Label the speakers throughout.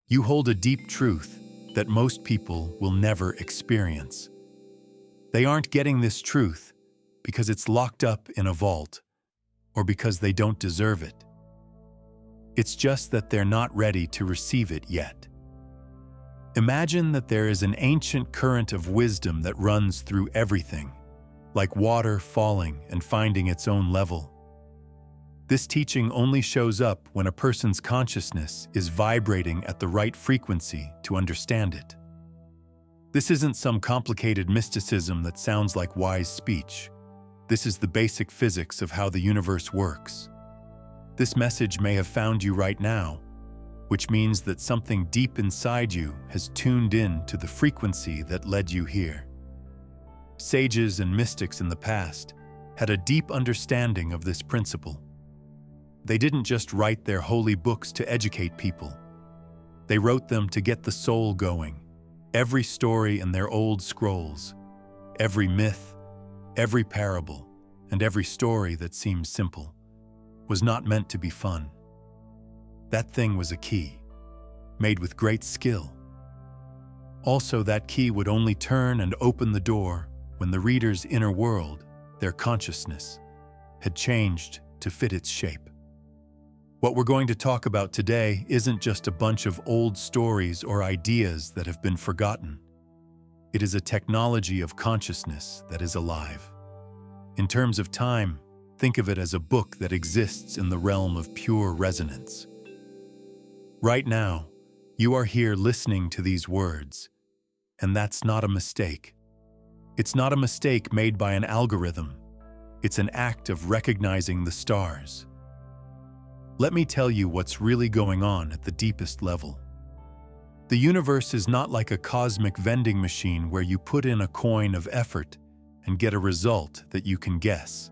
Speaker 1: You hold a deep truth that most people will never experience. They aren't getting this truth because it's locked up in a vault or because they don't deserve it. It's just that they're not ready to receive it yet. Imagine that there is an ancient current of wisdom that runs through everything, like water falling and finding its own level. This teaching only shows up when a person's consciousness is vibrating at the right frequency to understand it. This isn't some complicated mysticism that sounds like wise speech. This is the basic physics of how the universe works. This message may have found you right now, which means that something deep inside you has tuned in to the frequency that led you here. Sages and mystics in the past had a deep understanding of this principle. They didn't just write their holy books to educate people. They wrote them to get the soul going. Every story in their old scrolls, every myth, every parable, and every story that seems simple was not meant to be fun. That thing was a key, made with great skill. Also, that key would only turn and open the door when the reader's inner world, their consciousness, had changed to fit its shape. What we're going to talk about today isn't just a bunch of old stories or ideas that have been forgotten. It is a technology of consciousness that is alive. In terms of time, think of it as a book that exists in the realm of pure resonance. Right now, you are here listening to these words, and that's not a mistake. It's not a mistake made by an algorithm. It's an act of recognizing the stars. Let me tell you what's really going on at the deepest level. The universe is not like a cosmic vending machine where you put in a coin of effort and get a result that you can guess.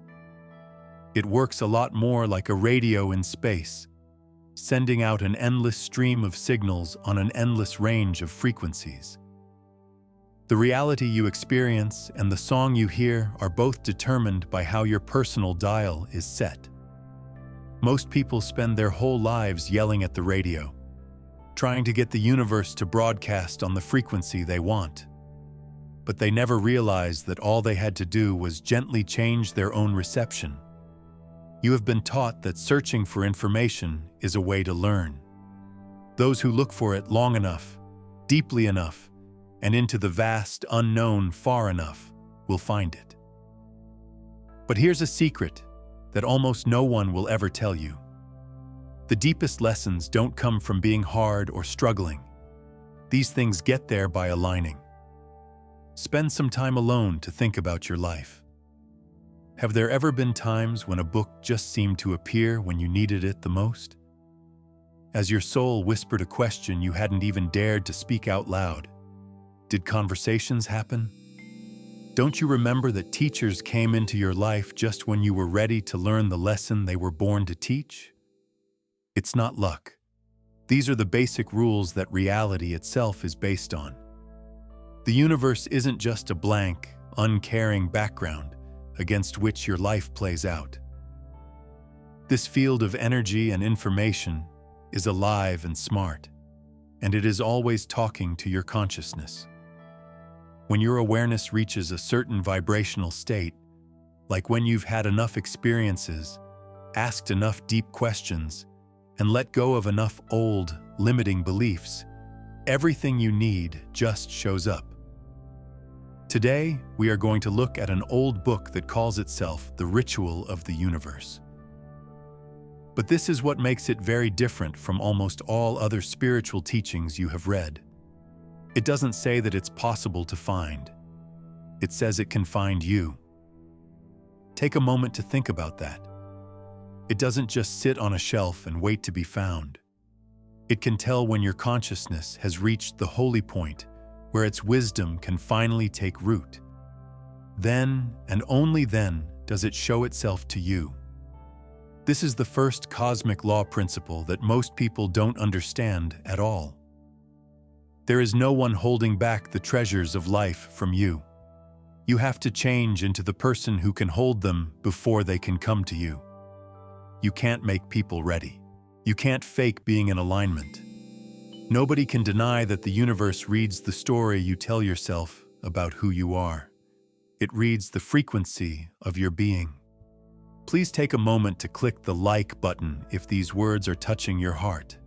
Speaker 1: It works a lot more like a radio in space, sending out an endless stream of signals on an endless range of frequencies. The reality you experience and the song you hear are both determined by how your personal dial is set. Most people spend their whole lives yelling at the radio, trying to get the universe to broadcast on the frequency they want. But they never realize that all they had to do was gently change their own reception. You have been taught that searching for information is a way to learn. Those who look for it long enough, deeply enough, and into the vast unknown far enough will find it. But here's a secret that almost no one will ever tell you. The deepest lessons don't come from being hard or struggling. These things get there by aligning. Spend some time alone to think about your life. Have there ever been times when a book just seemed to appear when you needed it the most? As your soul whispered a question you hadn't even dared to speak out loud, did conversations happen? Don't you remember that teachers came into your life just when you were ready to learn the lesson they were born to teach? It's not luck. These are the basic rules that reality itself is based on. The universe isn't just a blank, uncaring background against which your life plays out. This field of energy and information is alive and smart, and it is always talking to your consciousness. When your awareness reaches a certain vibrational state, like when you've had enough experiences, asked enough deep questions, and let go of enough old, limiting beliefs, everything you need just shows up. Today, we are going to look at an old book that calls itself The Ritual of the Universe. But this is what makes it very different from almost all other spiritual teachings you have read. It doesn't say that it's possible to find. It says it can find you. Take a moment to think about that. It doesn't just sit on a shelf and wait to be found. It can tell when your consciousness has reached the holy point where its wisdom can finally take root. Then, and only then, does it show itself to you. This is the first cosmic law principle that most people don't understand at all. There is no one holding back the treasures of life from you. You have to change into the person who can hold them before they can come to you. You can't make people ready. You can't fake being in alignment. Nobody can deny that the universe reads the story you tell yourself about who you are. It reads the frequency of your being. Please take a moment to click the like button if these words are touching your heart.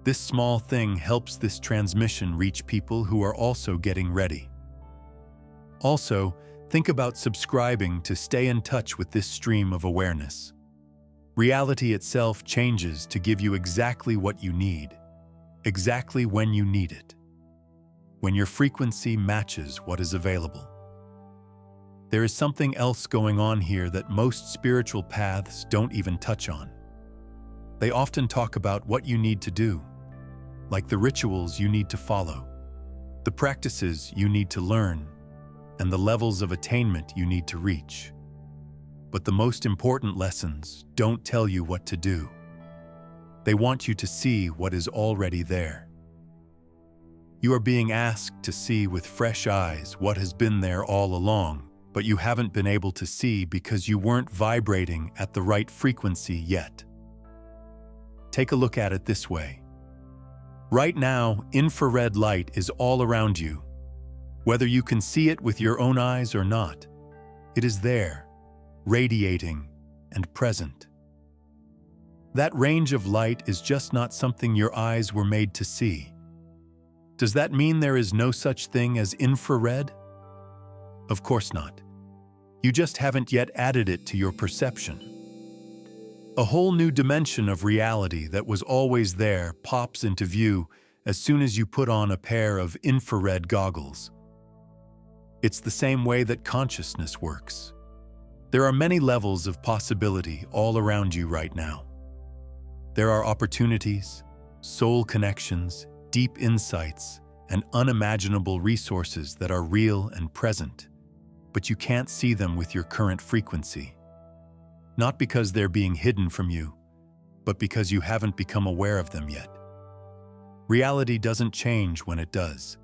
Speaker 1: This small thing helps this transmission reach people who are also getting ready. Also, think about subscribing to stay in touch with this stream of awareness. Reality itself changes to give you exactly what you need, exactly when you need it, when your frequency matches what is available. There is something else going on here that most spiritual paths don't even touch on. They often talk about what you need to do, like the rituals you need to follow, the practices you need to learn, and the levels of attainment you need to reach. But the most important lessons don't tell you what to do. They want you to see what is already there. You are being asked to see with fresh eyes what has been there all along, but you haven't been able to see because you weren't vibrating at the right frequency yet. Take a look at it this way. Right now, infrared light is all around you. Whether you can see it with your own eyes or not, it is there, radiating and present. That range of light is just not something your eyes were made to see. Does that mean there is no such thing as infrared? Of course not. You just haven't yet added it to your perception. A whole new dimension of reality that was always there pops into view as soon as you put on a pair of infrared goggles. It's the same way that consciousness works. There are many levels of possibility all around you right now. There are opportunities, soul connections, deep insights, and unimaginable resources that are real and present, but you can't see them with your current frequency. Not because they're being hidden from you, but because you haven't become aware of them yet. Reality doesn't change when it does.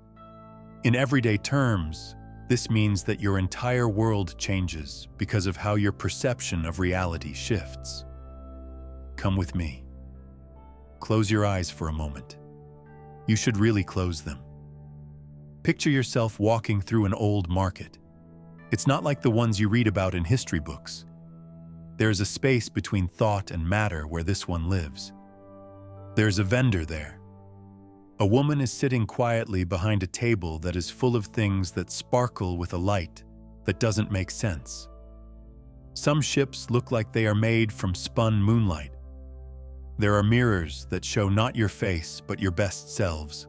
Speaker 1: In everyday terms, this means that your entire world changes because of how your perception of reality shifts. Come with me. Close your eyes for a moment. You should really close them. Picture yourself walking through an old market. It's not like the ones you read about in history books. There is a space between thought and matter where this one lives. There's a vendor there. A woman is sitting quietly behind a table that is full of things that sparkle with a light that doesn't make sense. Some ships look like they are made from spun moonlight. There are mirrors that show not your face but your best selves.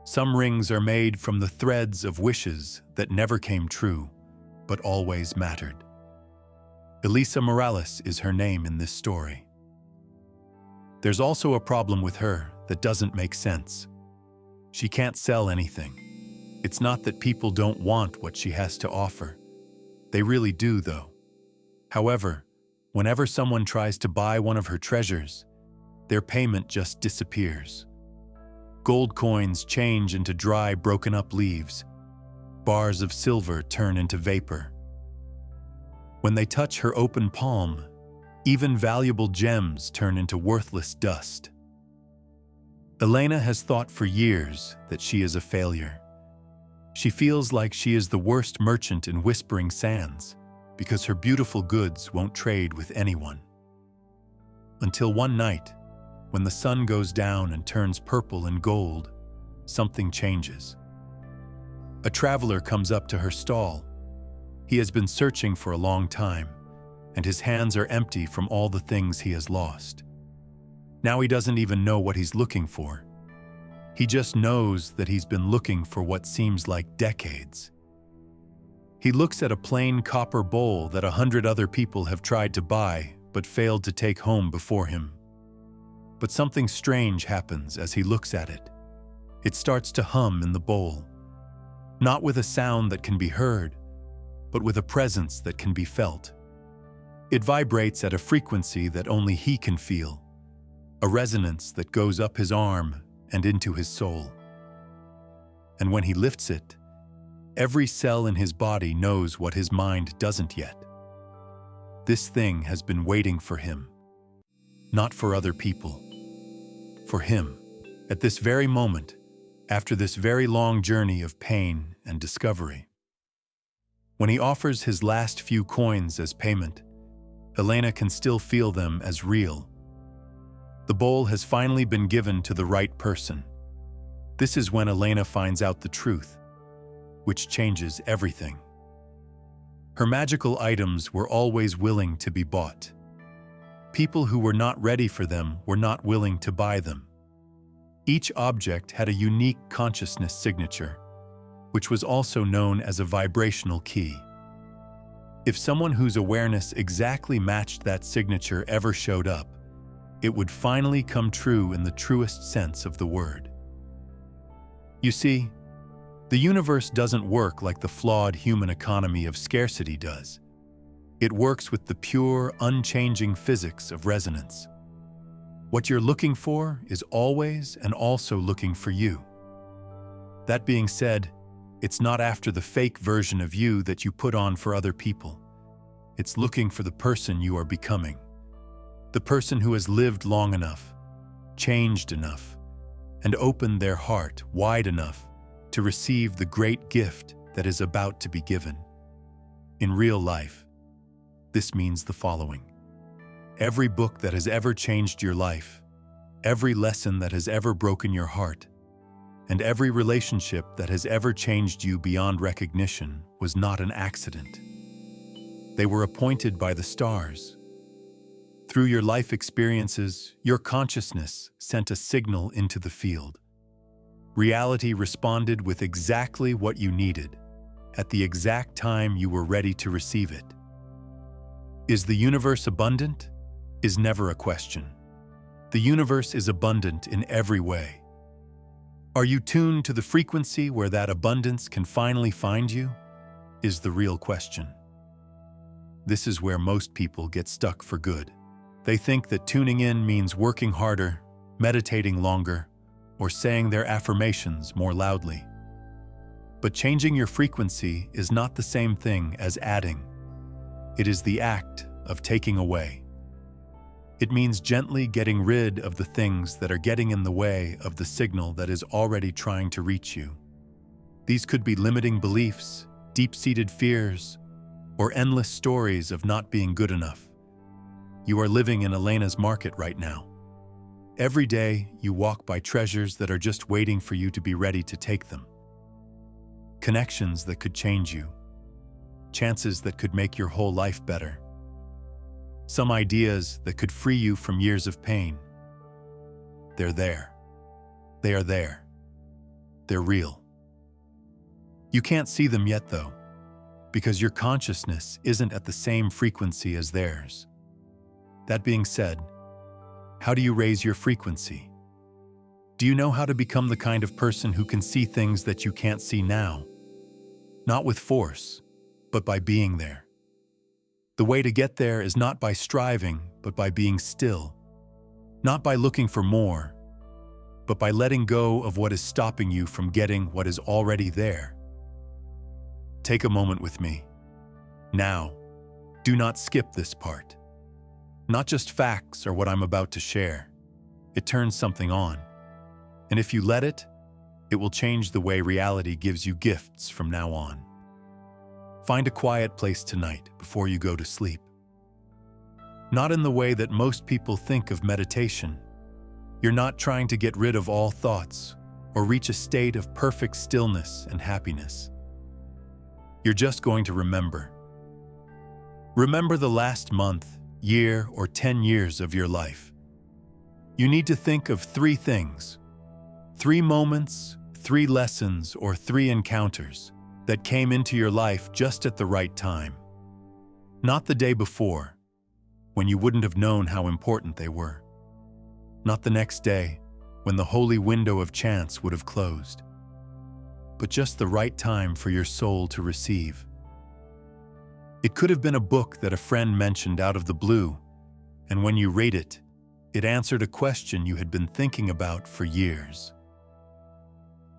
Speaker 1: Some rings are made from the threads of wishes that never came true, but always mattered. Elisa Morales is her name in this story. There's also a problem with her that doesn't make sense. She can't sell anything. It's not that people don't want what she has to offer. They really do, though. However, whenever someone tries to buy one of her treasures, their payment just disappears. Gold coins change into dry, broken-up leaves. Bars of silver turn into vapor. When they touch her open palm, even valuable gems turn into worthless dust. Elena has thought for years that she is a failure. She feels like she is the worst merchant in Whispering Sands because her beautiful goods won't trade with anyone. Until one night, when the sun goes down and turns purple and gold, something changes. A traveler comes up to her stall. He has been searching for a long time, and his hands are empty from all the things he has lost. Now he doesn't even know what he's looking for. He just knows that he's been looking for what seems like decades. He looks at a plain copper bowl that 100 other people have tried to buy but failed to take home before him. But something strange happens as he looks at it. It starts to hum in the bowl, not with a sound that can be heard, but with a presence that can be felt. It vibrates at a frequency that only he can feel, a resonance that goes up his arm and into his soul. And when he lifts it, every cell in his body knows what his mind doesn't yet. This thing has been waiting for him, not for other people, for him. at this very moment, after this very long journey of pain and discovery. When he offers his last few coins as payment, Elena can still feel them as real. The bowl has finally been given to the right person. This is when Elena finds out the truth, which changes everything. Her magical items were always willing to be bought. People who were not ready for them were not willing to buy them. Each object had a unique consciousness signature, which was also known as a vibrational key. If someone whose awareness exactly matched that signature ever showed up, it would finally come true in the truest sense of the word. You see, the universe doesn't work like the flawed human economy of scarcity does. It works with the pure, unchanging physics of resonance. What you're looking for is always and also looking for you. That being said, it's not after the fake version of you that you put on for other people. It's looking for the person you are becoming. The person who has lived long enough, changed enough, and opened their heart wide enough to receive the great gift that is about to be given. In real life, this means the following. Every book that has ever changed your life, every lesson that has ever broken your heart, and every relationship that has ever changed you beyond recognition was not an accident. They were appointed by the stars. Through your life experiences, your consciousness sent a signal into the field. Reality responded with exactly what you needed, at the exact time you were ready to receive it. Is the universe abundant? Is never a question. The universe is abundant in every way. Are you tuned to the frequency where that abundance can finally find you? Is the real question. This is where most people get stuck for good. They think that tuning in means working harder, meditating longer, or saying their affirmations more loudly. But changing your frequency is not the same thing as adding. It is the act of taking away. It means gently getting rid of the things that are getting in the way of the signal that is already trying to reach you. These could be limiting beliefs, deep-seated fears, or endless stories of not being good enough. You are living in Elena's market right now. Every day, you walk by treasures that are just waiting for you to be ready to take them. Connections that could change you. Chances that could make your whole life better. Some ideas that could free you from years of pain. They're there. They are there. They're real. You can't see them yet, though, because your consciousness isn't at the same frequency as theirs. That being said, how do you raise your frequency? Do you know how to become the kind of person who can see things that you can't see now? Not with force, but by being there. The way to get there is not by striving, but by being still. Not by looking for more, but by letting go of what is stopping you from getting what is already there. Take a moment with me. Now, do not skip this part. Not just facts or what I'm about to share. It turns something on. And if you let it, it will change the way reality gives you gifts from now on. Find a quiet place tonight before you go to sleep. Not in the way that most people think of meditation. You're not trying to get rid of all thoughts or reach a state of perfect stillness and happiness. You're just going to remember. Remember the last month, year, or 10 years of your life. You need to think of 3 things, 3 moments, 3 lessons, or 3 encounters that came into your life just at the right time. Not the day before, when you wouldn't have known how important they were. Not the next day, when the holy window of chance would have closed. But just the right time for your soul to receive. It could have been a book that a friend mentioned out of the blue, and when you read it, it answered a question you had been thinking about for years.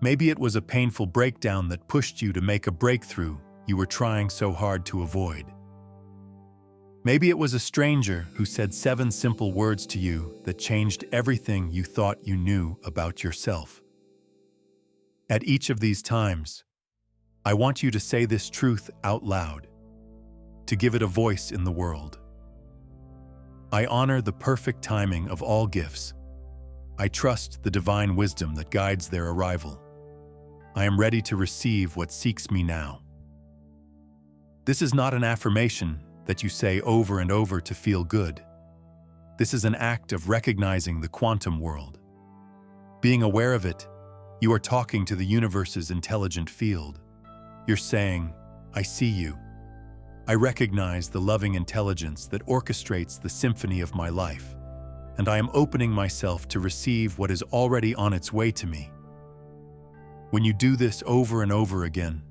Speaker 1: Maybe it was a painful breakdown that pushed you to make a breakthrough you were trying so hard to avoid. Maybe it was a stranger who said 7 simple words to you that changed everything you thought you knew about yourself. At each of these times, I want you to say this truth out loud, to give it a voice in the world. I honor the perfect timing of all gifts. I trust the divine wisdom that guides their arrival. I am ready to receive what seeks me now. This is not an affirmation that you say over and over to feel good. This is an act of recognizing the quantum world. Being aware of it, you are talking to the universe's intelligent field. You're saying, I see you. I recognize the loving intelligence that orchestrates the symphony of my life, and I am opening myself to receive what is already on its way to me. When you do this over and over again,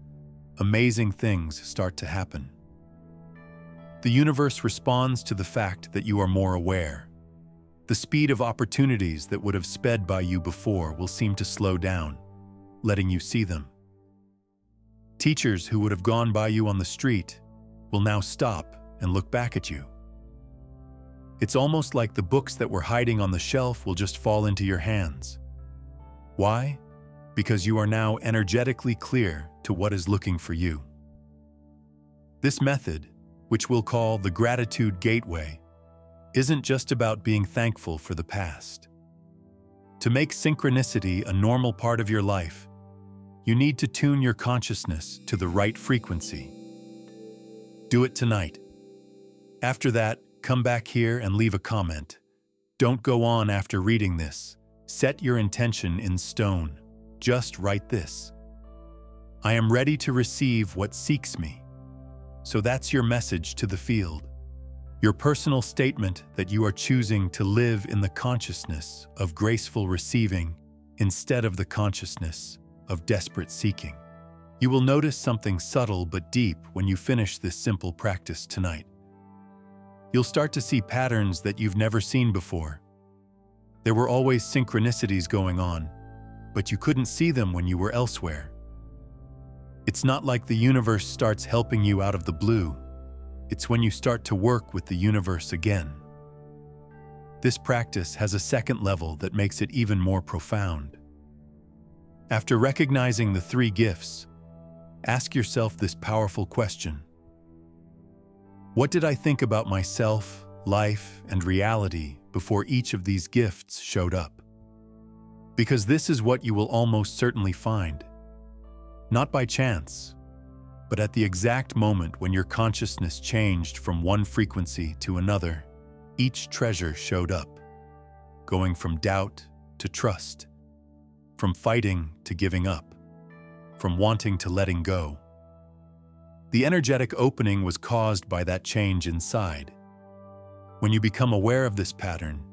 Speaker 1: amazing things start to happen. The universe responds to the fact that you are more aware. The speed of opportunities that would have sped by you before will seem to slow down, letting you see them. Teachers who would have gone by you on the street will now stop and look back at you. It's almost like the books that were hiding on the shelf will just fall into your hands. Why? Because you are now energetically clear to what is looking for you. This method, which we'll call the Gratitude Gateway, isn't just about being thankful for the past. To make synchronicity a normal part of your life, you need to tune your consciousness to the right frequency. Do it tonight. After that, come back here and leave a comment. Don't go on after reading this. Set your intention in stone. Just write this: I am ready to receive what seeks me. So that's your message to the field. Your personal statement that you are choosing to live in the consciousness of graceful receiving instead of the consciousness of desperate seeking. You will notice something subtle but deep when you finish this simple practice tonight. You'll start to see patterns that you've never seen before. There were always synchronicities going on, but you couldn't see them when you were elsewhere. It's not like the universe starts helping you out of the blue. It's when you start to work with the universe again. This practice has a second level that makes it even more profound. After recognizing the 3 gifts, ask yourself this powerful question: what did I think about myself, life, and reality before each of these gifts showed up? Because this is what you will almost certainly find. Not by chance, but at the exact moment when your consciousness changed from one frequency to another, each treasure showed up, going from doubt to trust, from fighting to giving up, from wanting to letting go. The energetic opening was caused by that change inside. When you become aware of this pattern,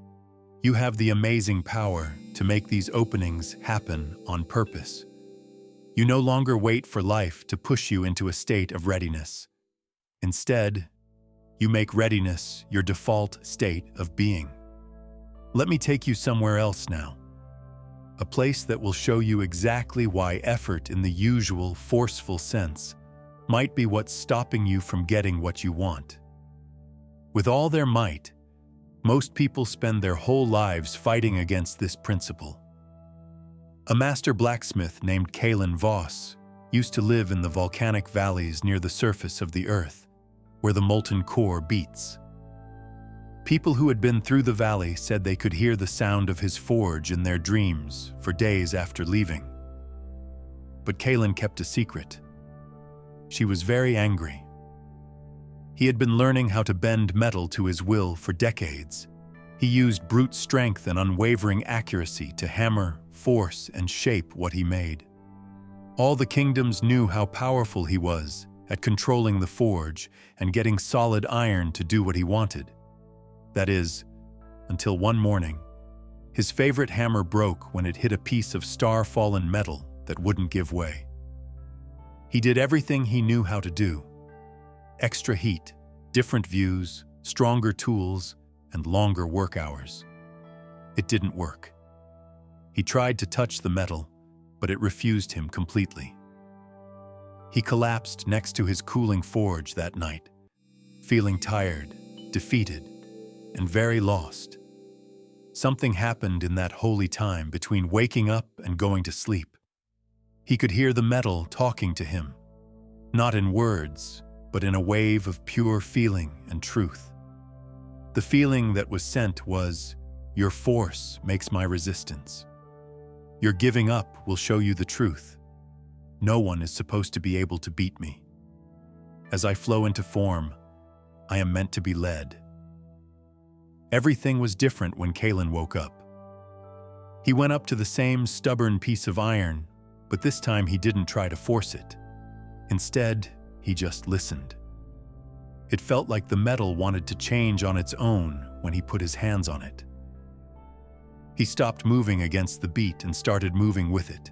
Speaker 1: you have the amazing power to make these openings happen on purpose. You no longer wait for life to push you into a state of readiness. Instead, you make readiness your default state of being. Let me take you somewhere else now. A place that will show you exactly why effort in the usual forceful sense might be what's stopping you from getting what you want. With all their might, most people spend their whole lives fighting against this principle. A master blacksmith named Kalen Voss used to live in the volcanic valleys near the surface of the earth, where the molten core beats. People who had been through the valley said they could hear the sound of his forge in their dreams for days after leaving. But Kalen kept a secret. She was very angry. He had been learning how to bend metal to his will for decades. He used brute strength and unwavering accuracy to hammer, force, and shape what he made. All the kingdoms knew how powerful he was at controlling the forge and getting solid iron to do what he wanted. That is, until one morning, his favorite hammer broke when it hit a piece of star-fallen metal that wouldn't give way. He did everything he knew how to do. Extra heat, different views, stronger tools, and longer work hours. It didn't work. He tried to touch the metal, but it refused him completely. He collapsed next to his cooling forge that night, feeling tired, defeated, and very lost. Something happened in that holy time between waking up and going to sleep. He could hear the metal talking to him, not in words, but in a wave of pure feeling and truth. The feeling that was sent was, "Your force makes my resistance. Your giving up will show you the truth. No one is supposed to be able to beat me. As I flow into form, I am meant to be led." Everything was different when Kalen woke up. He went up to the same stubborn piece of iron, but this time he didn't try to force it. Instead, he just listened. It felt like the metal wanted to change on its own when he put his hands on it. He stopped moving against the beat and started moving with it.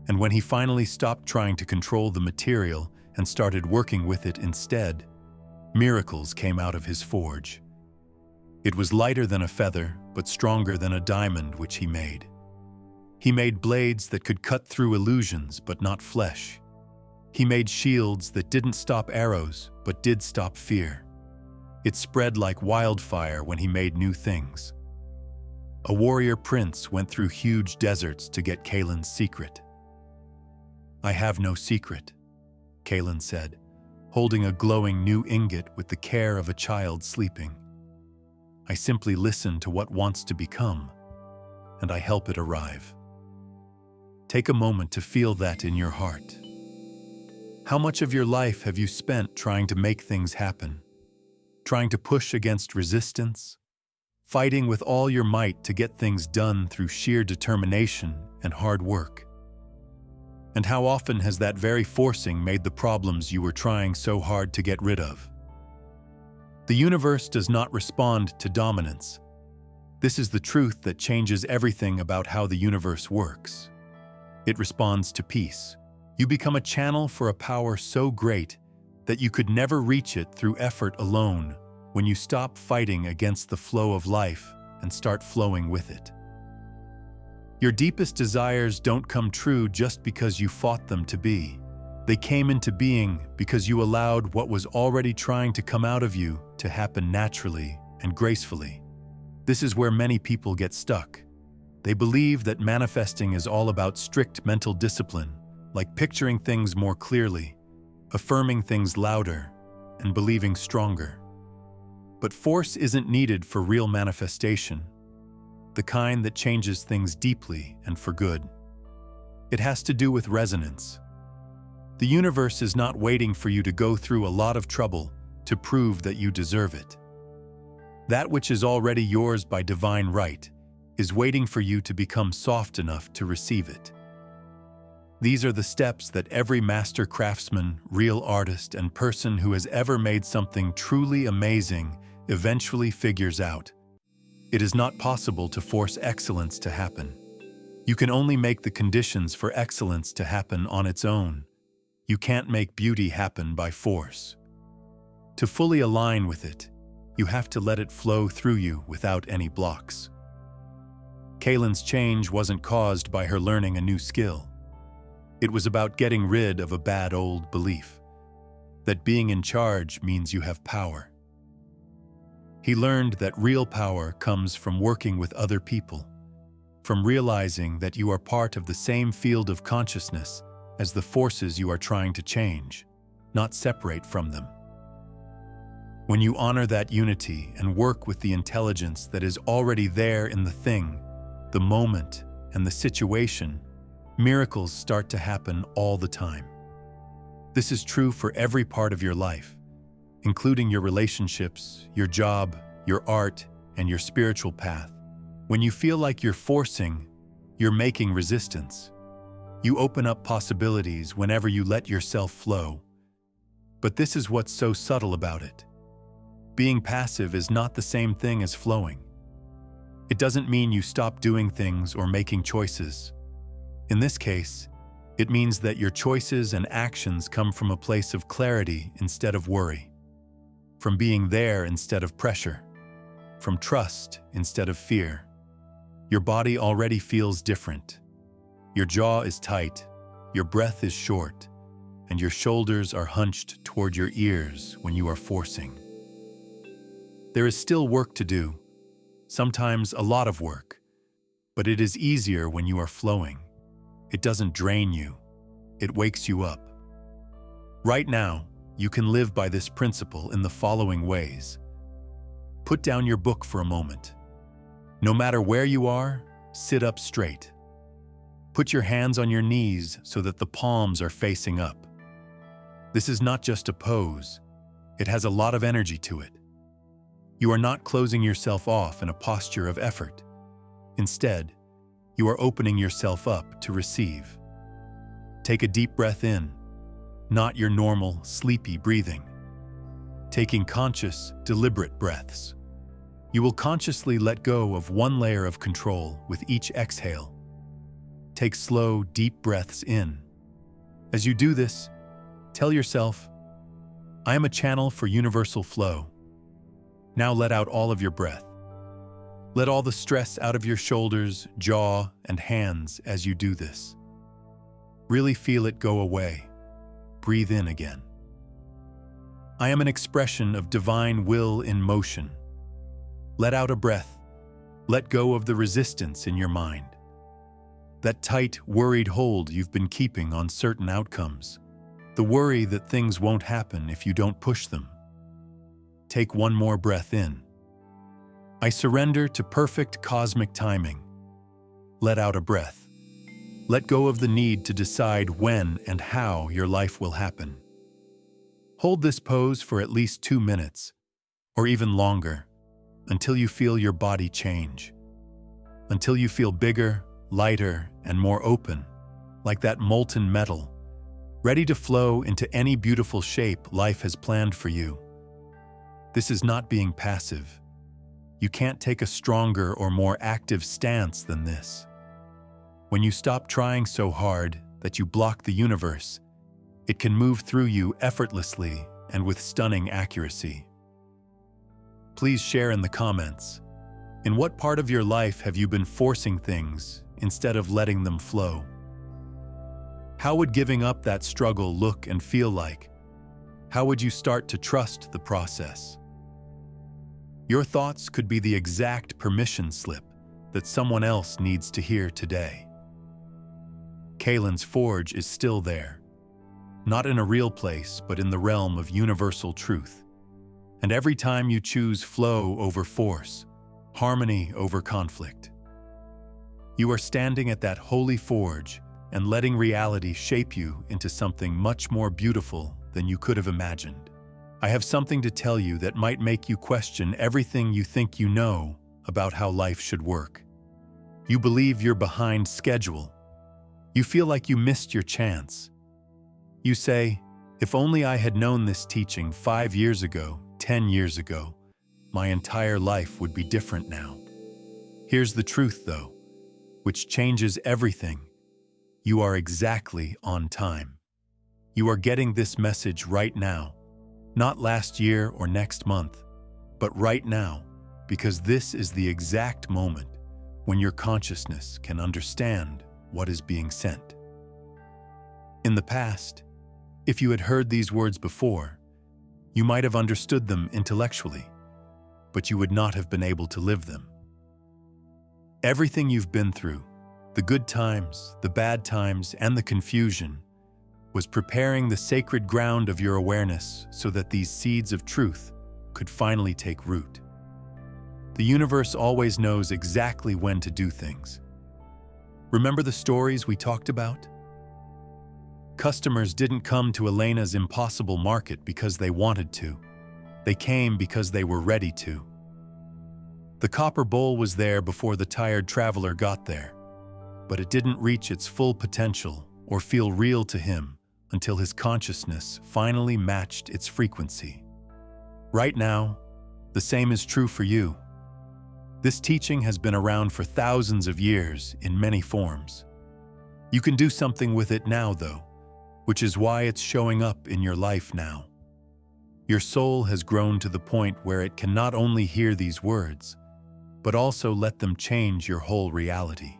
Speaker 1: And when he finally stopped trying to control the material and started working with it instead, miracles came out of his forge. It was lighter than a feather, but stronger than a diamond which he made. He made blades that could cut through illusions but not flesh. He made shields that didn't stop arrows but did stop fear. It spread like wildfire when he made new things. A warrior prince went through huge deserts to get Kalen's secret. "I have no secret," Kalen said, holding a glowing new ingot with the care of a child sleeping. "I simply listen to what wants to become, and I help it arrive." Take a moment to feel that in your heart. How much of your life have you spent trying to make things happen? Trying to push against resistance? Fighting with all your might to get things done through sheer determination and hard work? And how often has that very forcing made the problems you were trying so hard to get rid of? The universe does not respond to dominance. This is the truth that changes everything about how the universe works. It responds to peace. You become a channel for a power so great that you could never reach it through effort alone when you stop fighting against the flow of life and start flowing with it. Your deepest desires don't come true just because you fought them to be. They came into being because you allowed what was already trying to come out of you to happen naturally and gracefully. This is where many people get stuck. They believe that manifesting is all about strict mental discipline, like picturing things more clearly, affirming things louder, and believing stronger. But force isn't needed for real manifestation, the kind that changes things deeply and for good. It has to do with resonance. The universe is not waiting for you to go through a lot of trouble to prove that you deserve it. That which is already yours by divine right is waiting for you to become soft enough to receive it. These are the steps that every master craftsman, real artist, and person who has ever made something truly amazing eventually figures out. It is not possible to force excellence to happen. You can only make the conditions for excellence to happen on its own. You can't make beauty happen by force. To fully align with it, you have to let it flow through you without any blocks. Kalen's change wasn't caused by her learning a new skill. It was about getting rid of a bad old belief that being in charge means you have power. He learned that real power comes from working with other people, from realizing that you are part of the same field of consciousness as the forces you are trying to change, not separate from them. When you honor that unity and work with the intelligence that is already there in the thing, the moment, and the situation, miracles start to happen all the time. This is true for every part of your life, including your relationships, your job, your art, and your spiritual path. When you feel like you're forcing, you're making resistance. You open up possibilities whenever you let yourself flow. But this is what's so subtle about it. Being passive is not the same thing as flowing. It doesn't mean you stop doing things or making choices. In this case, it means that your choices and actions come from a place of clarity instead of worry, from being there instead of pressure, from trust instead of fear. Your body already feels different. Your jaw is tight, your breath is short, and your shoulders are hunched toward your ears when you are forcing. There is still work to do, sometimes a lot of work, but it is easier when you are flowing. It doesn't drain you, it wakes you up. Right now, you can live by this principle in the following ways. Put down your book for a moment. No matter where you are, sit up straight. Put your hands on your knees so that the palms are facing up. This is not just a pose, it has a lot of energy to it. You are not closing yourself off in a posture of effort. Instead, you are opening yourself up to receive. Take a deep breath in, not your normal, sleepy breathing. Taking conscious, deliberate breaths. You will consciously let go of one layer of control with each exhale. Take slow, deep breaths in. As you do this, tell yourself, I am a channel for universal flow. Now let out all of your breath. Let all the stress out of your shoulders, jaw, and hands as you do this. Really feel it go away. Breathe in again. I am an expression of divine will in motion. Let out a breath. Let go of the resistance in your mind. That tight, worried hold you've been keeping on certain outcomes. The worry that things won't happen if you don't push them. Take one more breath in. I surrender to perfect cosmic timing. Let out a breath. Let go of the need to decide when and how your life will happen. Hold this pose for at least 2 minutes, or even longer, until you feel your body change. Until you feel bigger, lighter, and more open, like that molten metal, ready to flow into any beautiful shape life has planned for you. This is not being passive. You can't take a stronger or more active stance than this. When you stop trying so hard that you block the universe, it can move through you effortlessly and with stunning accuracy. Please share in the comments. In what part of your life have you been forcing things instead of letting them flow? How would giving up that struggle look and feel like? How would you start to trust the process? Your thoughts could be the exact permission slip that someone else needs to hear today. Kalen's forge is still there, not in a real place, but in the realm of universal truth. And every time you choose flow over force, harmony over conflict, you are standing at that holy forge and letting reality shape you into something much more beautiful than you could have imagined. I have something to tell you that might make you question everything you think you know about how life should work. You believe you're behind schedule. You feel like you missed your chance. You say, if only I had known this teaching 5 years ago, 10 years ago, my entire life would be different now. Here's the truth, though, which changes everything. You are exactly on time. You are getting this message right now, not last year or next month, but right now, because this is the exact moment when your consciousness can understand what is being sent. In the past, if you had heard these words before, you might have understood them intellectually, but you would not have been able to live them. Everything you've been through, the good times, the bad times, and the confusion, was preparing the sacred ground of your awareness so that these seeds of truth could finally take root. The universe always knows exactly when to do things. Remember the stories we talked about? Customers didn't come to Elena's impossible market because they wanted to. They came because they were ready to. The copper bowl was there before the tired traveler got there, but it didn't reach its full potential or feel real to him until his consciousness finally matched its frequency. Right now, the same is true for you. This teaching has been around for thousands of years in many forms. You can do something with it now, though, which is why it's showing up in your life now. Your soul has grown to the point where it can not only hear these words, but also let them change your whole reality.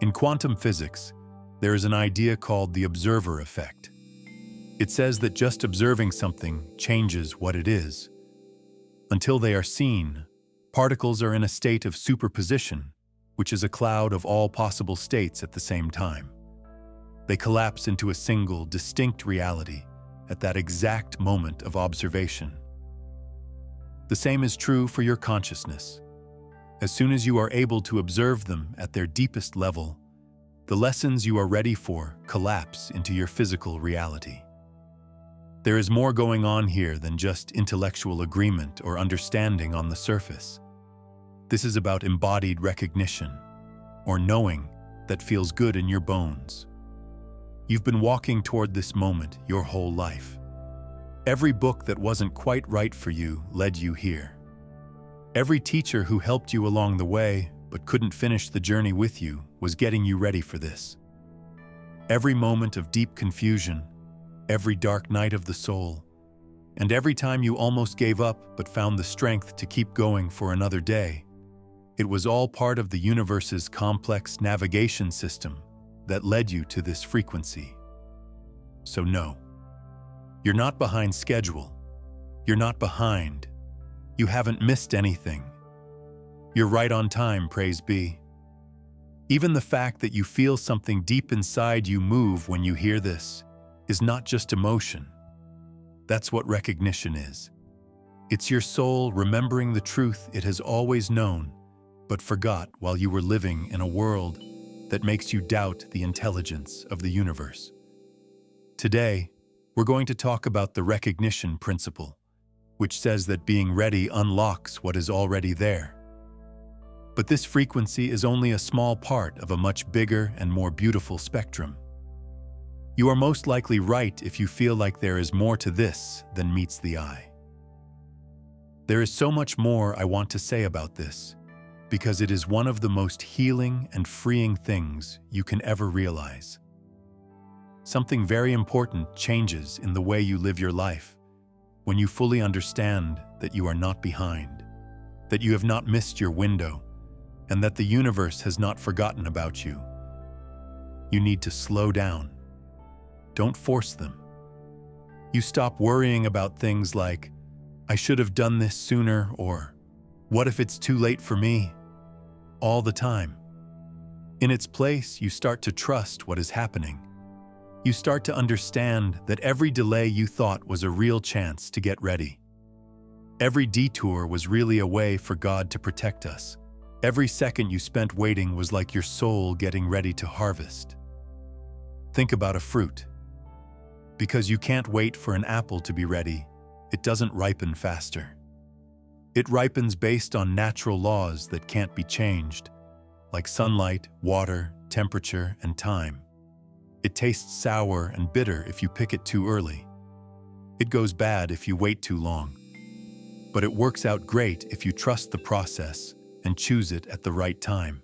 Speaker 1: In quantum physics, there is an idea called the observer effect. It says that just observing something changes what it is. Until they are seen, particles are in a state of superposition, which is a cloud of all possible states at the same time. They collapse into a single, distinct reality at that exact moment of observation. The same is true for your consciousness. As soon as you are able to observe them at their deepest level, the lessons you are ready for collapse into your physical reality. There is more going on here than just intellectual agreement or understanding on the surface. This is about embodied recognition, or knowing that feels good in your bones. You've been walking toward this moment your whole life. Every book that wasn't quite right for you led you here. Every teacher who helped you along the way but couldn't finish the journey with you was getting you ready for this. Every moment of deep confusion, every dark night of the soul, and every time you almost gave up but found the strength to keep going for another day, it was all part of the universe's complex navigation system that led you to this frequency. So no, you're not behind schedule. You're not behind. You haven't missed anything. You're right on time, praise be. Even the fact that you feel something deep inside you move when you hear this is not just emotion. That's what recognition is. It's your soul remembering the truth it has always known, but forgot while you were living in a world that makes you doubt the intelligence of the universe. Today, we're going to talk about the recognition principle, which says that being ready unlocks what is already there. But this frequency is only a small part of a much bigger and more beautiful spectrum. You are most likely right if you feel like there is more to this than meets the eye. There is so much more I want to say about this, because it is one of the most healing and freeing things you can ever realize. Something very important changes in the way you live your life when you fully understand that you are not behind, that you have not missed your window, and that the universe has not forgotten about you. You need to slow down. Don't force them. You stop worrying about things like, I should have done this sooner, or what if it's too late for me? All the time. In its place, you start to trust what is happening. You start to understand that every delay you thought was a real chance to get ready. Every detour was really a way for God to protect us. Every second you spent waiting was like your soul getting ready to harvest. Think about a fruit. Because you can't wait for an apple to be ready, it doesn't ripen faster. It ripens based on natural laws that can't be changed, like sunlight, water, temperature, and time. It tastes sour and bitter if you pick it too early. It goes bad if you wait too long. But it works out great if you trust the process and choose it at the right time.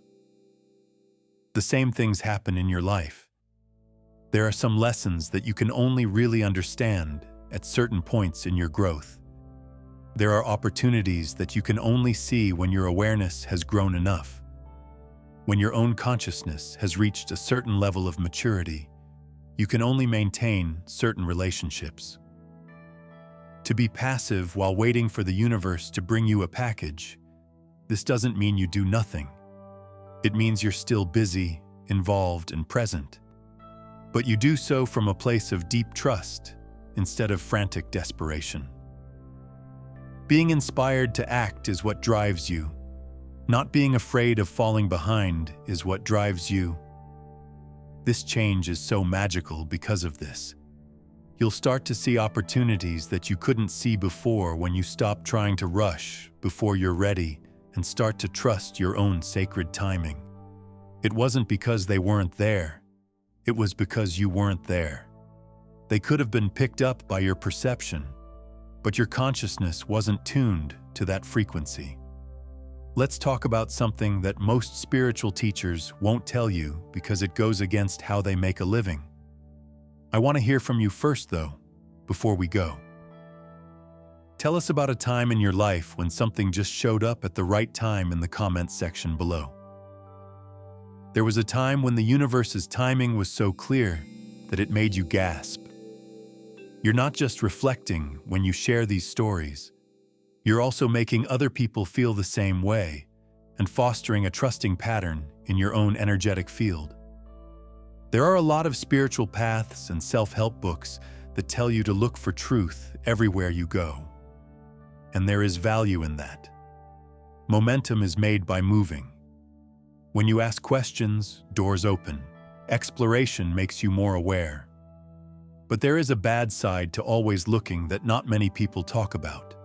Speaker 1: The same things happen in your life. There are some lessons that you can only really understand at certain points in your growth. There are opportunities that you can only see when your awareness has grown enough, when your own consciousness has reached a certain level of maturity. You can only maintain certain relationships. To be passive while waiting for the universe to bring you a package, this doesn't mean you do nothing. It means you're still busy, involved, and present. But you do so from a place of deep trust instead of frantic desperation. Being inspired to act is what drives you. Not being afraid of falling behind is what drives you. This change is so magical because of this. You'll start to see opportunities that you couldn't see before when you stop trying to rush before you're ready and start to trust your own sacred timing. It wasn't because they weren't there. It was because you weren't there. They could have been picked up by your perception, but your consciousness wasn't tuned to that frequency. Let's talk about something that most spiritual teachers won't tell you because it goes against how they make a living. I want to hear from you first, though, before we go. Tell us about a time in your life when something just showed up at the right time in the comments section below. There was a time when the universe's timing was so clear that it made you gasp. You're not just reflecting when you share these stories. You're also making other people feel the same way and fostering a trusting pattern in your own energetic field. There are a lot of spiritual paths and self-help books that tell you to look for truth everywhere you go. And there is value in that. Momentum is made by moving. When you ask questions, doors open. Exploration makes you more aware. But there is a bad side to always looking that not many people talk about.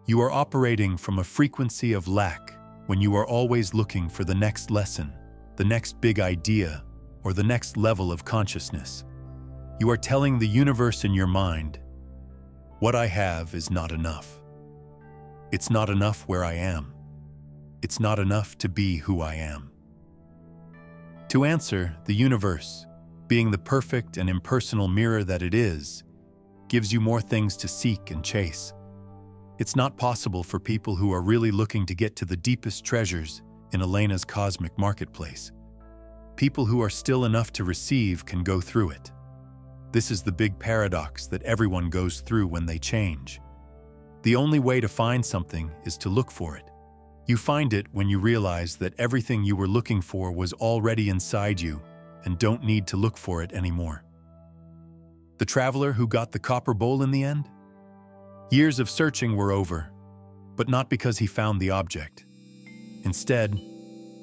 Speaker 1: You are operating from a frequency of lack when you are always looking for the next lesson, the next big idea, or the next level of consciousness. You are telling the universe in your mind, what I have is not enough. It's not enough where I am. It's not enough to be who I am. To answer, the universe, being the perfect and impersonal mirror that it is, gives you more things to seek and chase. It's not possible for people who are really looking to get to the deepest treasures in Elena's cosmic marketplace. People who are still enough to receive can go through it. This is the big paradox that everyone goes through when they change. The only way to find something is to look for it. You find it when you realize that everything you were looking for was already inside you and don't need to look for it anymore. The traveler who got the copper bowl in the end? Years of searching were over, but not because he found the object. Instead,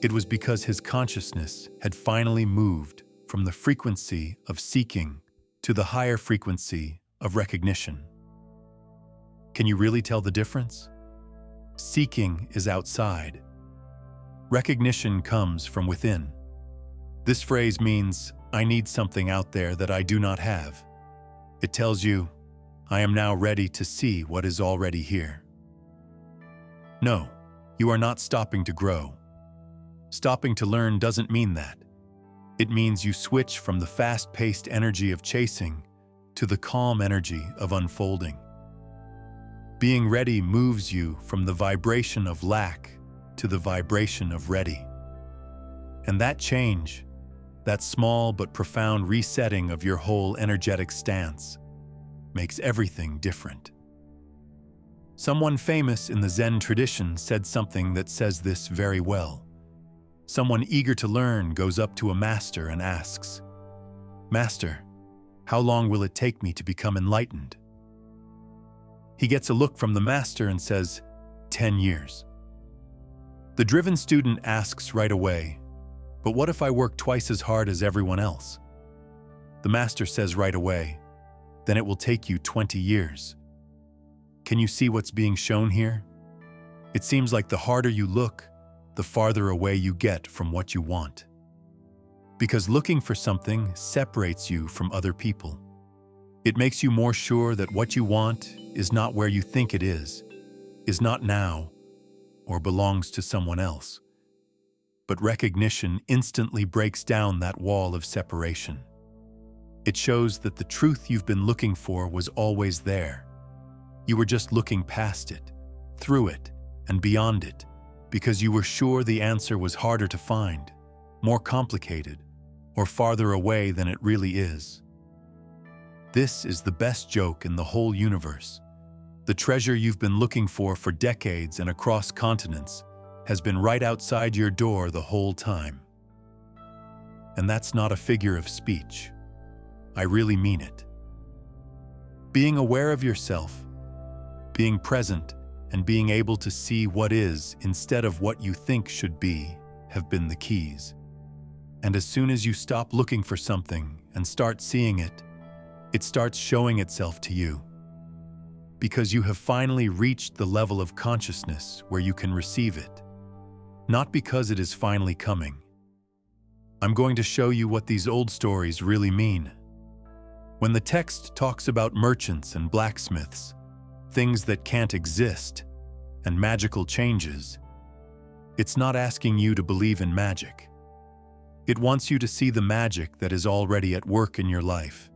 Speaker 1: it was because his consciousness had finally moved from the frequency of seeking to the higher frequency of recognition. Can you really tell the difference? Seeking is outside. Recognition comes from within. This phrase means, I need something out there that I do not have. It tells you, I am now ready to see what is already here. No, you are not stopping to grow. Stopping to learn doesn't mean that. It means you switch from the fast-paced energy of chasing to the calm energy of unfolding. Being ready moves you from the vibration of lack to the vibration of ready. And that change, that small but profound resetting of your whole energetic stance, makes everything different. Someone famous in the Zen tradition said something that says this very well. Someone eager to learn goes up to a master and asks, "Master, how long will it take me to become enlightened?" He gets a look from the master and says, 10 years. The driven student asks right away, "But what if I work twice as hard as everyone else?" The master says right away, "Then it will take you 20 years. Can you see what's being shown here? It seems like the harder you look, the farther away you get from what you want. Because looking for something separates you from other people. It makes you more sure that what you want is not where you think it is not now, or belongs to someone else. But recognition instantly breaks down that wall of separation. It shows that the truth you've been looking for was always there. You were just looking past it, through it, and beyond it, because you were sure the answer was harder to find, more complicated, or farther away than it really is. This is the best joke in the whole universe. The treasure you've been looking for decades and across continents has been right outside your door the whole time. And that's not a figure of speech. I really mean it. Being aware of yourself, being present, and being able to see what is instead of what you think should be have been the keys. And as soon as you stop looking for something and start seeing it, it starts showing itself to you. Because you have finally reached the level of consciousness where you can receive it. Not because it is finally coming. I'm going to show you what these old stories really mean. When the text talks about merchants and blacksmiths, things that can't exist, and magical changes, it's not asking you to believe in magic. It wants you to see the magic that is already at work in your life.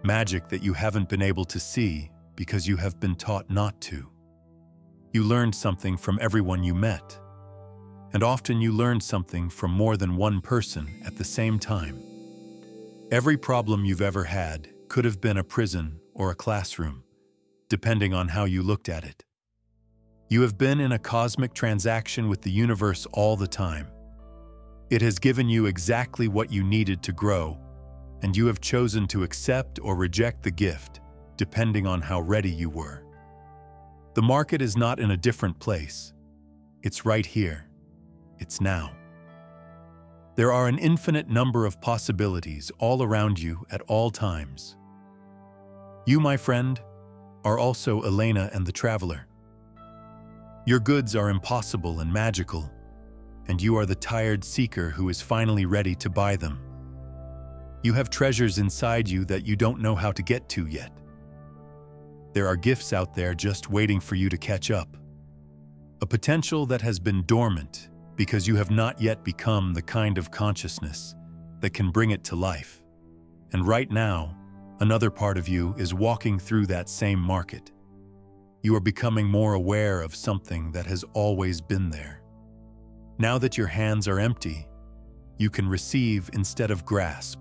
Speaker 1: Magic that you haven't been able to see because you have been taught not to. You learned something from everyone you met, and often you learned something from more than one person at the same time. Every problem you've ever had could have been a prison or a classroom, depending on how you looked at it. You have been in a cosmic transaction with the universe all the time. It has given you exactly what you needed to grow, and you have chosen to accept or reject the gift, depending on how ready you were. The market is not in a different place. It's right here. It's now. There are an infinite number of possibilities all around you at all times. You, my friend, are also Elena and the Traveler. Your goods are impossible and magical, and you are the tired seeker who is finally ready to buy them. You have treasures inside you that you don't know how to get to yet. There are gifts out there just waiting for you to catch up. A potential that has been dormant because you have not yet become the kind of consciousness that can bring it to life. And right now, another part of you is walking through that same market. You are becoming more aware of something that has always been there. Now that your hands are empty, you can receive instead of grasp.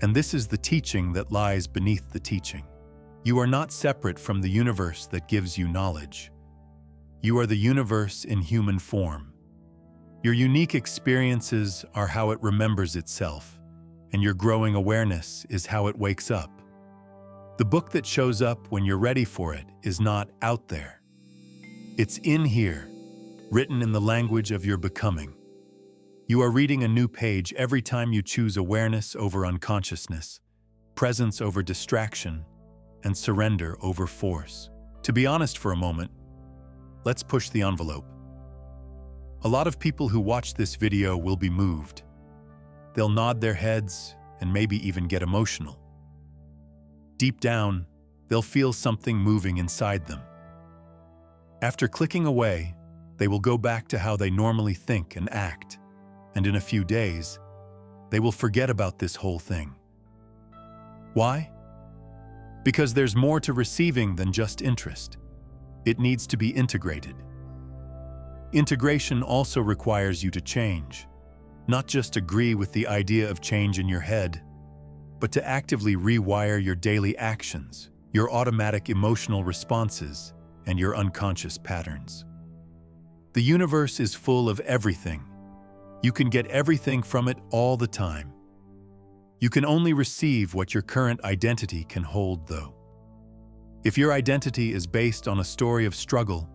Speaker 1: And this is the teaching that lies beneath the teaching. You are not separate from the universe that gives you knowledge. You are the universe in human form. Your unique experiences are how it remembers itself, and your growing awareness is how it wakes up. The book that shows up when you're ready for it is not out there. It's in here, written in the language of your becoming. You are reading a new page every time you choose awareness over unconsciousness, presence over distraction, and surrender over force. To be honest for a moment, let's push the envelope. A lot of people who watch this video will be moved. They'll nod their heads and maybe even get emotional. Deep down, they'll feel something moving inside them. After clicking away, they will go back to how they normally think and act, and in a few days, they will forget about this whole thing. Why? Because there's more to receiving than just interest. It needs to be integrated. Integration also requires you to change, not just agree with the idea of change in your head, but to actively rewire your daily actions, your automatic emotional responses, and your unconscious patterns. The universe is full of everything. You can get everything from it all the time. You can only receive what your current identity can hold, though. If your identity is based on a story of struggle,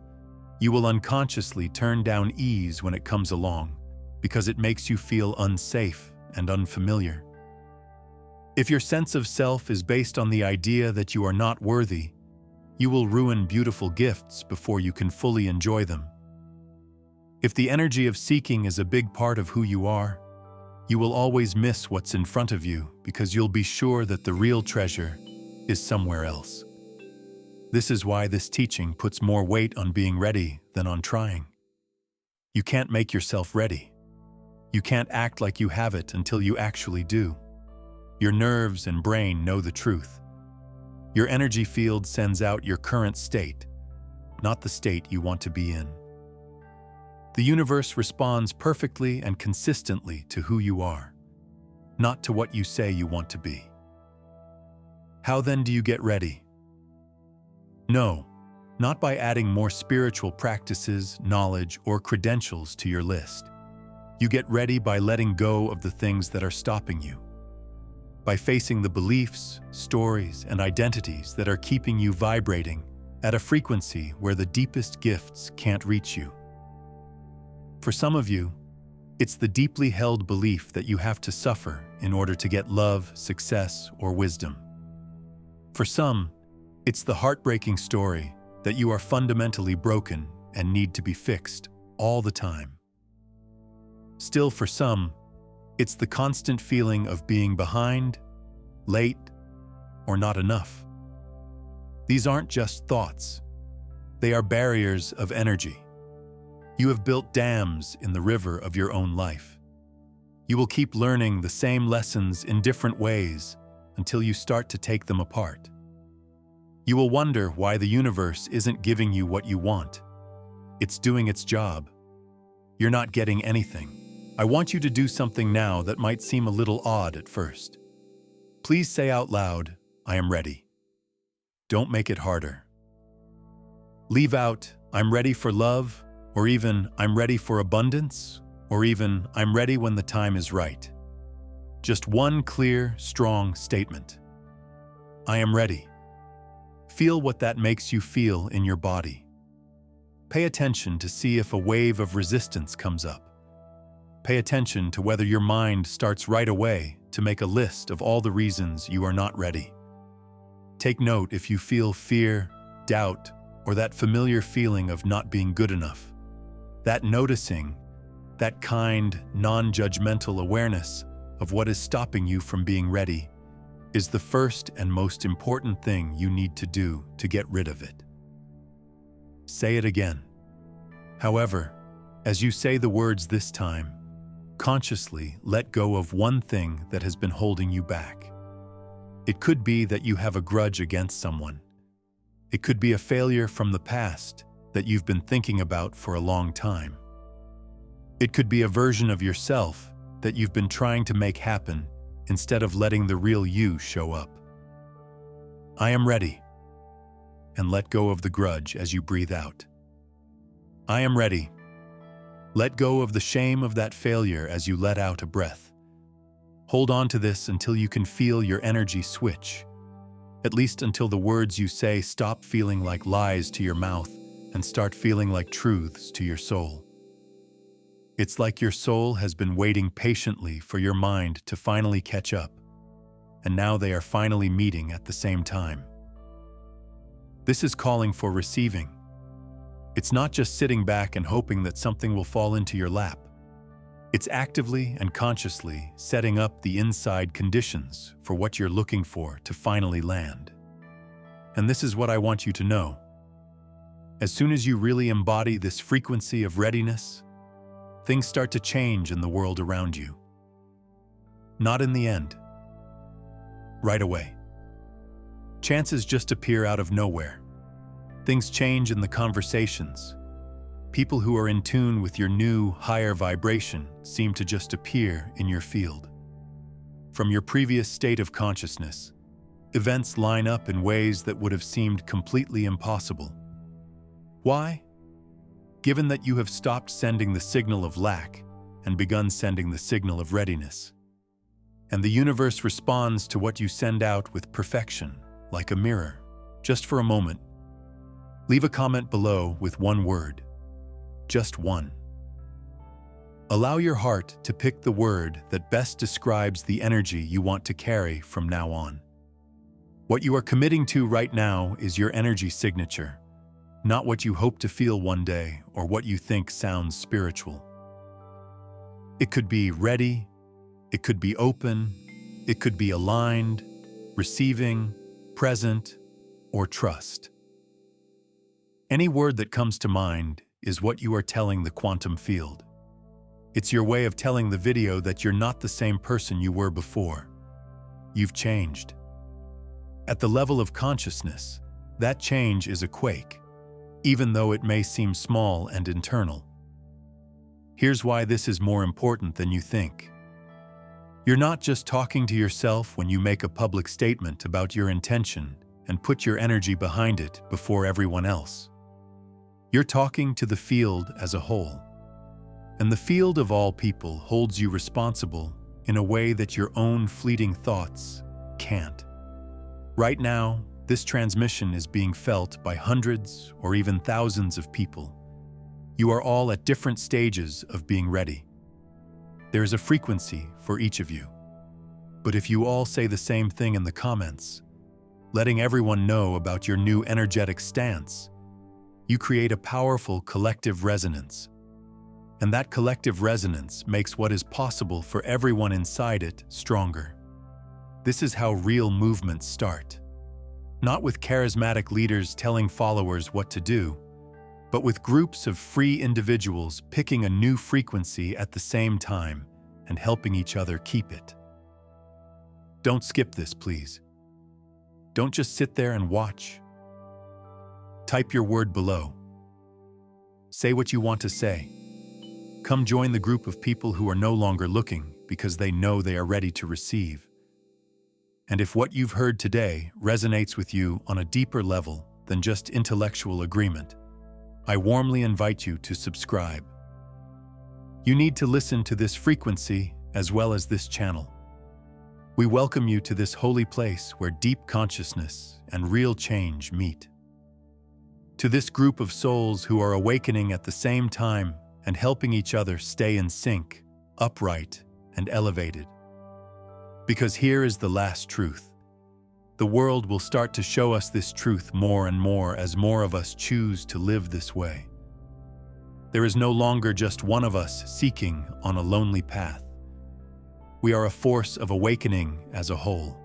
Speaker 1: you will unconsciously turn down ease when it comes along, because it makes you feel unsafe and unfamiliar. If your sense of self is based on the idea that you are not worthy, you will ruin beautiful gifts before you can fully enjoy them. If the energy of seeking is a big part of who you are, you will always miss what's in front of you because you'll be sure that the real treasure is somewhere else. This is why this teaching puts more weight on being ready than on trying. You can't make yourself ready. You can't act like you have it until you actually do. Your nerves and brain know the truth. Your energy field sends out your current state, not the state you want to be in. The universe responds perfectly and consistently to who you are, not to what you say you want to be. How then do you get ready? No, not by adding more spiritual practices, knowledge, or credentials to your list. You get ready by letting go of the things that are stopping you, by facing the beliefs, stories, and identities that are keeping you vibrating at a frequency where the deepest gifts can't reach you. For some of you, it's the deeply held belief that you have to suffer in order to get love, success, or wisdom. For some, it's the heartbreaking story that you are fundamentally broken and need to be fixed all the time. Still, for some, it's the constant feeling of being behind, late, or not enough. These aren't just thoughts. They are barriers of energy. You have built dams in the river of your own life. You will keep learning the same lessons in different ways until you start to take them apart. You will wonder why the universe isn't giving you what you want. It's doing its job. You're not getting anything. I want you to do something now that might seem a little odd at first. Please say out loud, "I am ready." Don't make it harder. Leave out, I'm ready for love, or even I'm ready for abundance, or even I'm ready when the time is right. Just one clear, strong statement. I am ready. Feel what that makes you feel in your body. Pay attention to see if a wave of resistance comes up. Pay attention to whether your mind starts right away to make a list of all the reasons you are not ready. Take note if you feel fear, doubt, or that familiar feeling of not being good enough. That noticing, that kind, non-judgmental awareness of what is stopping you from being ready is the first and most important thing you need to do to get rid of it. Say it again. However, as you say the words this time, consciously let go of one thing that has been holding you back. It could be that you have a grudge against someone. It could be a failure from the past that you've been thinking about for a long time. It could be a version of yourself that you've been trying to make happen instead of letting the real you show up. I am ready. And let go of the grudge as you breathe out. I am ready. Let go of the shame of that failure as you let out a breath. Hold on to this until you can feel your energy switch, at least until the words you say stop feeling like lies to your mouth and start feeling like truths to your soul. It's like your soul has been waiting patiently for your mind to finally catch up, and now they are finally meeting at the same time. This is calling for receiving. It's not just sitting back and hoping that something will fall into your lap. It's actively and consciously setting up the inside conditions for what you're looking for to finally land. And this is what I want you to know. As soon as you really embody this frequency of readiness, things start to change in the world around you. Not in the end. Right away. Chances just appear out of nowhere. Things change in the conversations. People who are in tune with your new, higher vibration seem to just appear in your field. From your previous state of consciousness, events line up in ways that would have seemed completely impossible. Why? Given that you have stopped sending the signal of lack and begun sending the signal of readiness. And the universe responds to what you send out with perfection, like a mirror. Just for a moment, leave a comment below with one word. Just one. Allow your heart to pick the word that best describes the energy you want to carry from now on. What you are committing to right now is your energy signature, not what you hope to feel one day or what you think sounds spiritual. It could be ready, it could be open, it could be aligned, receiving, present, or trust. Any word that comes to mind is what you are telling the quantum field. It's your way of telling the video that you're not the same person you were before. You've changed. At the level of consciousness, that change is a quake, even though it may seem small and internal. Here's why this is more important than you think. You're not just talking to yourself when you make a public statement about your intention and put your energy behind it before everyone else. You're talking to the field as a whole. And the field of all people holds you responsible in a way that your own fleeting thoughts can't. Right now, this transmission is being felt by hundreds or even thousands of people. You are all at different stages of being ready. There is a frequency for each of you. But if you all say the same thing in the comments, letting everyone know about your new energetic stance, you create a powerful collective resonance. And that collective resonance makes what is possible for everyone inside it stronger. This is how real movements start. Not with charismatic leaders telling followers what to do, but with groups of free individuals picking a new frequency at the same time and helping each other keep it. Don't skip this, please. Don't just sit there and watch. Type your word below. Say what you want to say. Come join the group of people who are no longer looking because they know they are ready to receive. And if what you've heard today resonates with you on a deeper level than just intellectual agreement, I warmly invite you to subscribe. You need to listen to this frequency as well as this channel. We welcome you to this holy place where deep consciousness and real change meet. To this group of souls who are awakening at the same time and helping each other stay in sync, upright, and elevated. Because here is the last truth. The world will start to show us this truth more and more as more of us choose to live this way. There is no longer just one of us seeking on a lonely path. We are a force of awakening as a whole.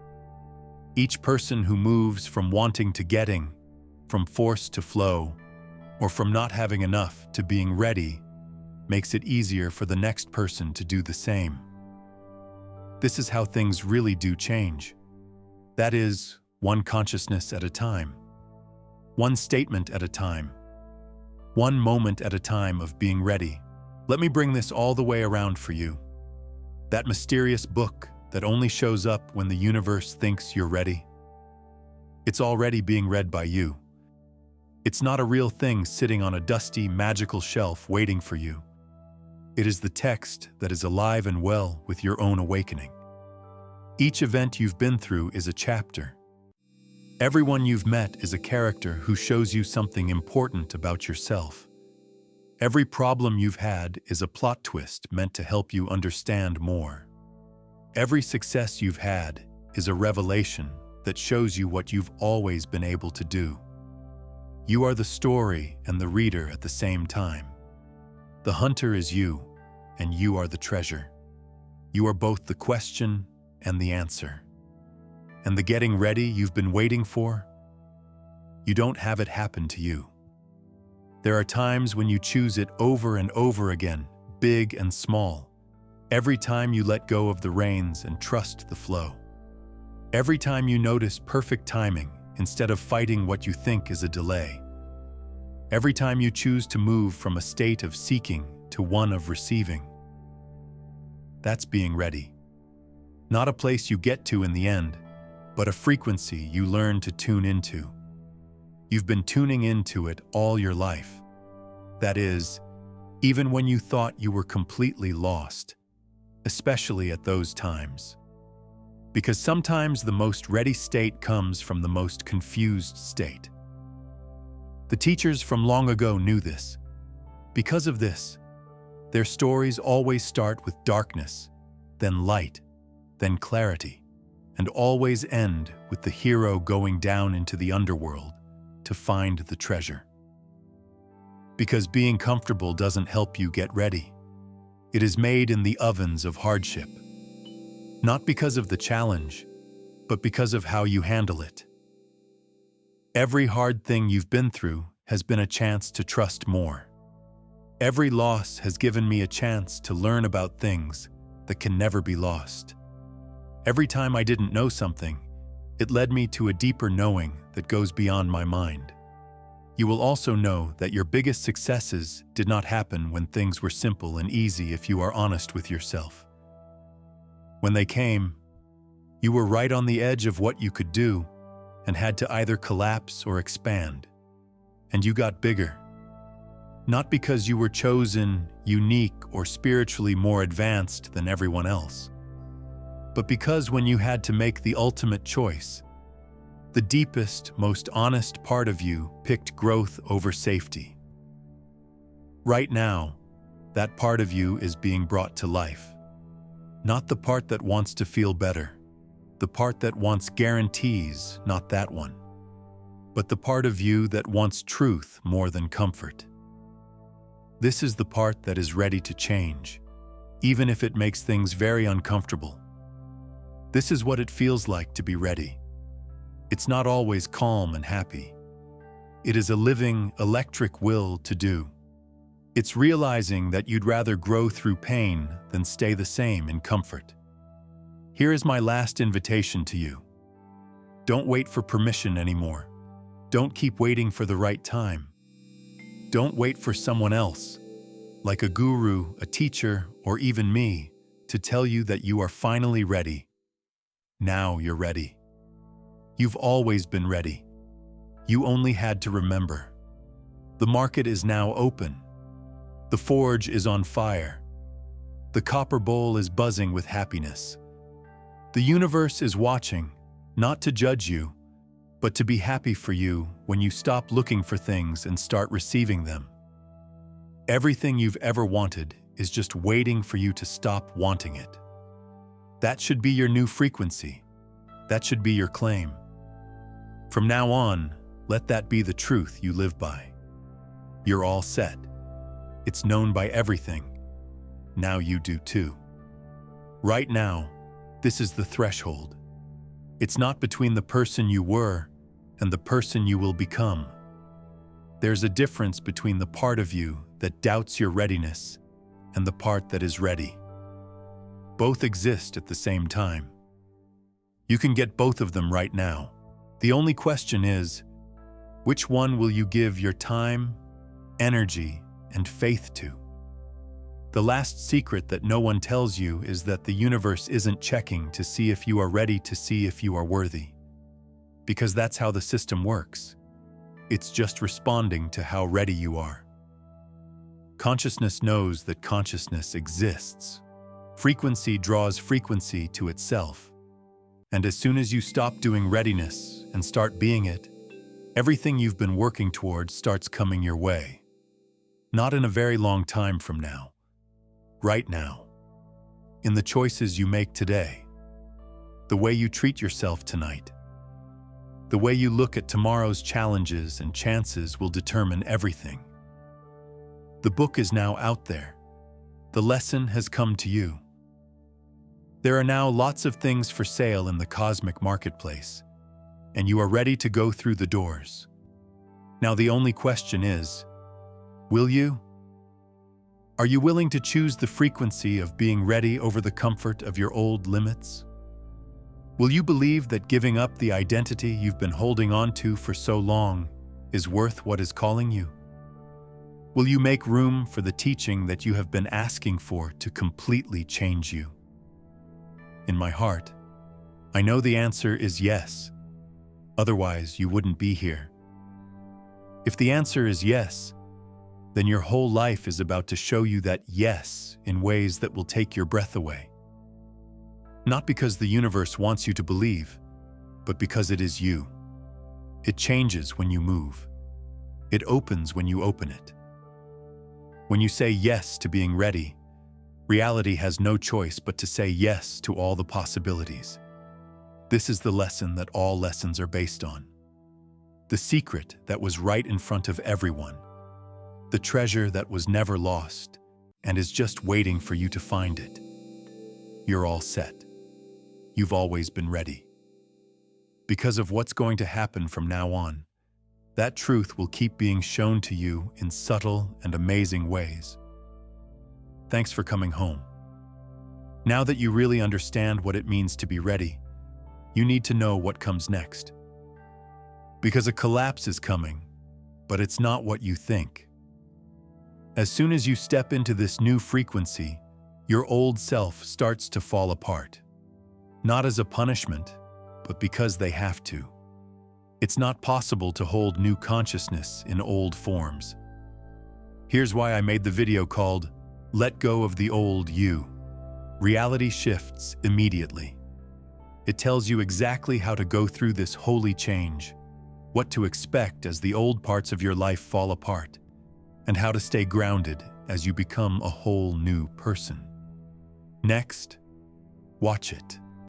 Speaker 1: Each person who moves from wanting to getting, from force to flow, or from not having enough to being ready, makes it easier for the next person to do the same. This is how things really do change. That is, one consciousness at a time, one statement at a time, one moment at a time of being ready. Let me bring this all the way around for you. That mysterious book that only shows up when the universe thinks you're ready. It's already being read by you. It's not a real thing sitting on a dusty, magical shelf waiting for you. It is the text that is alive and well with your own awakening. Each event you've been through is a chapter. Everyone you've met is a character who shows you something important about yourself. Every problem you've had is a plot twist meant to help you understand more. Every success you've had is a revelation that shows you what you've always been able to do. You are the story and the reader at the same time. The hunter is you, and you are the treasure. You are both the question and the answer. And the getting ready you've been waiting for? You don't have it happen to you. There are times when you choose it over and over again, big and small. Every time you let go of the reins and trust the flow. Every time you notice perfect timing instead of fighting what you think is a delay. Every time you choose to move from a state of seeking to one of receiving. That's being ready. Not a place you get to in the end, but a frequency you learn to tune into. You've been tuning into it all your life. That is, even when you thought you were completely lost, especially at those times. Because sometimes the most ready state comes from the most confused state. The teachers from long ago knew this. Because of this, their stories always start with darkness, then light, then clarity, and always end with the hero going down into the underworld to find the treasure. Because being comfortable doesn't help you get ready. It is made in the ovens of hardship. Not because of the challenge, but because of how you handle it. Every hard thing you've been through has been a chance to trust more. Every loss has given me a chance to learn about things that can never be lost. Every time I didn't know something, it led me to a deeper knowing that goes beyond my mind. You will also know that your biggest successes did not happen when things were simple and easy if you are honest with yourself. When they came, you were right on the edge of what you could do and had to either collapse or expand. And you got bigger. Not because you were chosen, unique, or spiritually more advanced than everyone else, but because when you had to make the ultimate choice, the deepest, most honest part of you picked growth over safety. Right now, that part of you is being brought to life. Not the part that wants to feel better, the part that wants guarantees, not that one, but the part of you that wants truth more than comfort. This is the part that is ready to change, even if it makes things very uncomfortable. This is what it feels like to be ready. It's not always calm and happy. It is a living, electric will to do. It's realizing that you'd rather grow through pain than stay the same in comfort. Here is my last invitation to you. Don't wait for permission anymore. Don't keep waiting for the right time. Don't wait for someone else, like a guru, a teacher, or even me, to tell you that you are finally ready. Now you're ready. You've always been ready. You only had to remember. The market is now open. The forge is on fire. The copper bowl is buzzing with happiness. The universe is watching, not to judge you, but to be happy for you when you stop looking for things and start receiving them. Everything you've ever wanted is just waiting for you to stop wanting it. That should be your new frequency. That should be your claim. From now on, let that be the truth you live by. You're all set. It's known by everything. Now you do too. Right now, this is the threshold. It's not between the person you were and the person you will become. There's a difference between the part of you that doubts your readiness and the part that is ready. Both exist at the same time. You can get both of them right now. The only question is, which one will you give your time, energy, and faith to? The last secret that no one tells you is that the universe isn't checking to see if you are ready to see if you are worthy. Because that's how the system works. It's just responding to how ready you are. Consciousness knows that consciousness exists. Frequency draws frequency to itself. And as soon as you stop doing readiness and start being it, everything you've been working towards starts coming your way. Not in a very long time from now. Right now. In the choices you make today. The way you treat yourself tonight. The way you look at tomorrow's challenges and chances will determine everything. The book is now out there. The lesson has come to you. There are now lots of things for sale in the cosmic marketplace, and you are ready to go through the doors. Now the only question is, will you? Are you willing to choose the frequency of being ready over the comfort of your old limits? Will you believe that giving up the identity you've been holding on to for so long is worth what is calling you? Will you make room for the teaching that you have been asking for to completely change you? In my heart, I know the answer is yes. Otherwise, you wouldn't be here. If the answer is yes, then your whole life is about to show you that yes in ways that will take your breath away. Not because the universe wants you to believe, but because it is you. It changes when you move. It opens when you open it. When you say yes to being ready, reality has no choice but to say yes to all the possibilities. This is the lesson that all lessons are based on. The secret that was right in front of everyone. The treasure that was never lost and is just waiting for you to find it. You're all set. You've always been ready. Because of what's going to happen from now on, that truth will keep being shown to you in subtle and amazing ways. Thanks for coming home. Now that you really understand what it means to be ready, you need to know what comes next. Because a collapse is coming, but it's not what you think. As soon as you step into this new frequency, your old self starts to fall apart. Not as a punishment, but because they have to. It's not possible to hold new consciousness in old forms. Here's why I made the video called, Let Go of the Old You. Reality shifts immediately. It tells you exactly how to go through this holy change, what to expect as the old parts of your life fall apart, and how to stay grounded as you become a whole new person. Next, watch it.